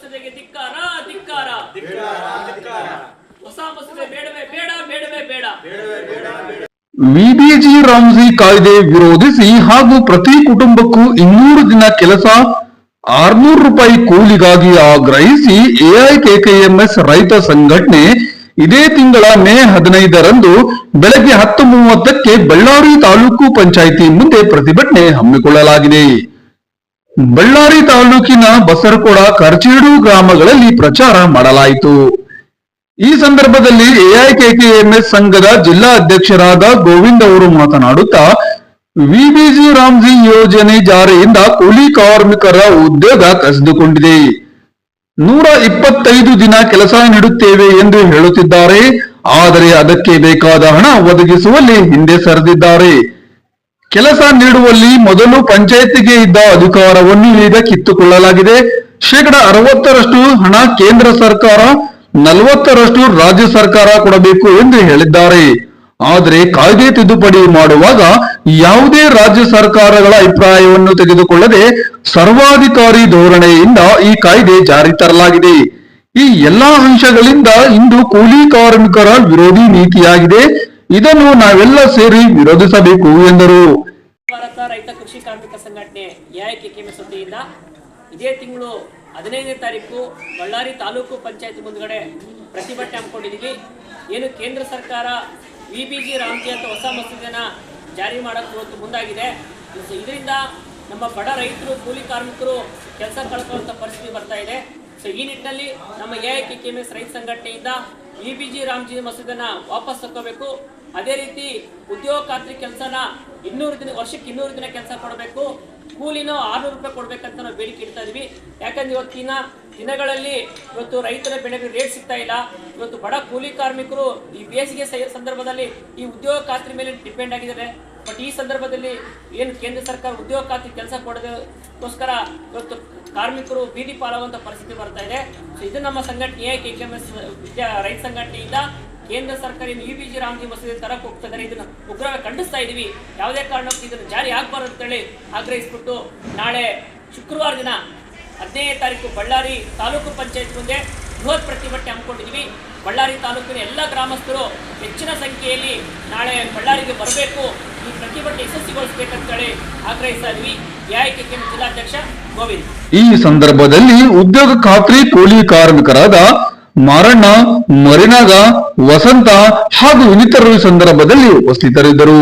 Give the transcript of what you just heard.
ಮಸೂದೆಗೆ ಧಿಕ್ಕಾರ ಧಿಕ್ಕಾರ ಹೊಸ ಮಸೂದೆ ಬೇಡವೇ ಬೇಡ ಬೇಡವೇ ಬೇಡ. ವಿಬಿಜಿ ರಾಮ್ಜಿ ಕಾಯ್ದೆ ವಿರೋಧಿಸಿ ಹಾಗೂ ಪ್ರತಿ ಕುಟುಂಬಕ್ಕೂ 200 ದಿನ ಕೆಲಸ, 600 ರೂಪಾಯಿ ಕೂಲಿಗಾಗಿ ಆಗ್ರಹಿಸಿ ಎಐಕೆಕೆಎಂಎಸ್ ರೈತ ಸಂಘಟನೆ ಇದೇ ತಿಂಗಳ ಮೇ 15ರಂದು ಬೆಳಗ್ಗೆ 10:30ಕ್ಕೆ ಬಳ್ಳಾರಿ ತಾಲೂಕು ಪಂಚಾಯಿತಿ ಮುಂದೆ ಪ್ರತಿಭಟನೆ ಹಮ್ಮಿಕೊಳ್ಳಲಾಗಿದೆ. ಬಳ್ಳಾರಿ ತಾಲೂಕಿನ ಬಸರಕೊಡ, ಕರ್ಚೇಡು ಗ್ರಾಮಗಳಲ್ಲಿ ಪ್ರಚಾರ ಮಾಡಲಾಯಿತು. ಈ ಸಂದರ್ಭದಲ್ಲಿ ಎಐಕೆಕೆಎಂಎಸ್ ಸಂಘದ ಜಿಲ್ಲಾ ಅಧ್ಯಕ್ಷರಾದ ಗೋವಿಂದ್ ಅವರು ಮಾತನಾಡುತ್ತಾ, ವಿಬಿಜಿ ರಾಮ್ಜಿ ಯೋಜನೆ ಜಾರಿಯಿಂದ ಕೂಲಿ ಕಾರ್ಮಿಕರ ಉದ್ಯೋಗ ಕಸಿದುಕೊಂಡಿದೆ. 125 ದಿನ ಕೆಲಸ ನೀಡುತ್ತೇವೆ ಎಂದು ಹೇಳುತ್ತಿದ್ದಾರೆ. ಆದರೆ ಅದಕ್ಕೆ ಬೇಕಾದ ಹಣ ಒದಗಿಸುವಲ್ಲಿ ಹಿಂದೆ ಸರಿದಿದ್ದಾರೆ. ಕೆಲಸ ನೀಡುವಲ್ಲಿ ಮೊದಲು ಪಂಚಾಯತಿಗೆ ಇದ್ದ ಅಧಿಕಾರವನ್ನು ಈಗ ಕಿತ್ತುಕೊಳ್ಳಲಾಗಿದೆ. 60% ಹಣ ಕೇಂದ್ರ ಸರ್ಕಾರ, 40% ರಾಜ್ಯ ಸರ್ಕಾರ ಕೊಡಬೇಕು ಎಂದು ಹೇಳಿದ್ದಾರೆ. ಆದರೆ ಕಾಯ್ದೆ ತಿದ್ದುಪಡಿ ಮಾಡುವಾಗ ಯಾವುದೇ ರಾಜ್ಯ ಸರ್ಕಾರಗಳ ಅಭಿಪ್ರಾಯವನ್ನು ತೆಗೆದುಕೊಳ್ಳದೆ ಸರ್ವಾಧಿಕಾರಿ ಧೋರಣೆಯಿಂದ ಈ ಕಾಯ್ದೆ ಜಾರಿ ತರಲಾಗಿದೆ. ಈ ಎಲ್ಲಾ ಅಂಶಗಳಿಂದ ಇಂದು ಕೂಲಿ ಕಾರ್ಮಿಕರ ವಿರೋಧಿ ನೀತಿಯಾಗಿದೆ. ಇದನ್ನು ನಾವೆಲ್ಲ ಸೇರಿ ವಿರೋಧಿಸಬೇಕು ಎಂದರು. ಭಾರತ ರೈತ ಕೃಷಿ ಕಾರ್ಮಿಕ ಸಂಘಟನೆ ಎಐಕೆಕೆಎಂಎಸ್ ವತಿಯಿಂದ ಇದೇ ತಿಂಗಳು 15ನೇ ತಾರೀಕು ಬಳ್ಳಾರಿ ತಾಲೂಕು ಪಂಚಾಯತ್ ಮುಂದ್ಗಡೆ ಪ್ರತಿಭಟನೆ ಹಮ್ಮಿಕೊಂಡಿದ್ದೀವಿ. ಏನು ಕೇಂದ್ರ ಸರ್ಕಾರ ವಿಬಿಜಿ ರಾಮ್ಜಿ ಅಂತ ಹೊಸ ಮಸೂದೆನ ಜಾರಿ ಮಾಡಕ್ಕೆ ಇವತ್ತು ಮುಂದಾಗಿದೆ. ಇದರಿಂದ ನಮ್ಮ ಬಡ ರೈತರು, ಕೂಲಿ ಕಾರ್ಮಿಕರು ಕೆಲಸ ಕಳ್ಕೊಳ್ಳುವಂಥ ಪರಿಸ್ಥಿತಿ ಬರ್ತಾ ಇದೆ. ಈ ನಿಟ್ಟಿನಲ್ಲಿ ನಮ್ಮ ಎಐಕೆಕೆಎಂಎಸ್ ರೈತ ಸಂಘಟನೆಯಿಂದ ವಿಬಿಜಿ ರಾಮ್ಜಿ ಮಸೂದೆನ ವಾಪಸ್ ತಗೋಬೇಕು. ಅದೇ ರೀತಿ ಉದ್ಯೋಗ ಖಾತ್ರಿ ಕೆಲಸನ 200 ದಿನ, ವರ್ಷಕ್ಕೆ 200 ದಿನ ಕೆಲಸ ಕೊಡಬೇಕು. ಕೂಲಿನೂ 600 ರೂಪಾಯಿ ಕೊಡ್ಬೇಕಂತ ನಾವು ಬೇಡಿಕೆ ಇಡ್ತಾ ಇದೀವಿ. ಯಾಕಂದ್ರೆ ಇವತ್ತಿನ ದಿನಗಳಲ್ಲಿ ಇವತ್ತು ರೈತರ ಬೆಳೆಗೆ ರೇಟ್ ಸಿಗ್ತಾ ಇಲ್ಲ. ಇವತ್ತು ಬಡ ಕೂಲಿ ಕಾರ್ಮಿಕರು ಈ ಬೇಸಿಗೆ ಸಂದರ್ಭದಲ್ಲಿ ಈ ಉದ್ಯೋಗ ಖಾತ್ರಿ ಮೇಲೆ ಡಿಪೆಂಡ್ ಆಗಿದ್ದಾರೆ. ಬಟ್ ಈ ಸಂದರ್ಭದಲ್ಲಿ ಏನು ಕೇಂದ್ರ ಸರ್ಕಾರ ಉದ್ಯೋಗ ಖಾತ್ರಿ ಕೆಲಸ ಕೊಡೋದಕ್ಕೋಸ್ಕರ ಇವತ್ತು ಕಾರ್ಮಿಕರು ಬೀದಿ ಪಾಲಾಗುವಂಥ ಪರಿಸ್ಥಿತಿ ಬರ್ತಾ ಇದೆ. ಇದು ನಮ್ಮ ಸಂಘಟನೆ ಎಐಕೆಕೆಎಂಎಸ್ ರೈತ ಸಂಘಟನೆಯಿಂದ ಕೇಂದ್ರ ಸರ್ಕಾರ ವಿಬಿಜಿ ರಾಮ್ಜಿ ಮಸೂದೆ ತರಕ್ಕೆ ಹೋಗ್ತಿದ್ದಾರೆ. ಇದನ್ನು ಉಗ್ರವಾಗಿ ಖಂಡಿಸ್ತಾ ಇದ್ದೀವಿ. ಯಾವುದೇ ಕಾರಣಕ್ಕೂ ಇದನ್ನು ಜಾರಿ ಆಗಬಾರದು ಅಂತೇಳಿ ಆಗ್ರಹಿಸ್ಬಿಟ್ಟು ನಾಳೆ ಶುಕ್ರವಾರ ದಿನ 15ನೇ ತಾರೀಕು ಬಳ್ಳಾರಿ ತಾಲೂಕು ಪಂಚಾಯತ್ ಮುಂದೆ ಬೃಹತ್ ಪ್ರತಿಭಟನೆ ಹಮ್ಮಿಕೊಂಡಿದ್ದೀವಿ. ಬಳ್ಳಾರಿ ತಾಲೂಕಿನ ಎಲ್ಲ ಗ್ರಾಮಸ್ಥರು ಹೆಚ್ಚಿನ ಸಂಖ್ಯೆಯಲ್ಲಿ ನಾಳೆ ಬಳ್ಳಾರಿಗೆ ಬರಬೇಕು, ಈ ಪ್ರತಿಭಟನೆ ಯಶಸ್ವಿಗೊಳಿಸಬೇಕಂತೇಳಿ ಆಗ್ರಹಿಸ್ತಾ ಇದ್ವಿ. ಎಐಕೆಕೆಎಂಎಸ್ ಜಿಲ್ಲಾಧ್ಯಕ್ಷ ಗೋವಿಂದ್. ಈ ಸಂದರ್ಭದಲ್ಲಿ ಉದ್ಯೋಗ ಖಾತ್ರಿ ಕೂಲಿ ಕಾರ್ಮಿಕರಾದ ಮಾರಣ್ಣ, ಮರಿನಾಗ, ವಸಂತ ಹಾಗೂ ಇನ್ನಿತರರು ಸಂದರ್ಭದಲ್ಲಿ ಉಪಸ್ಥಿತರಿದ್ದರು.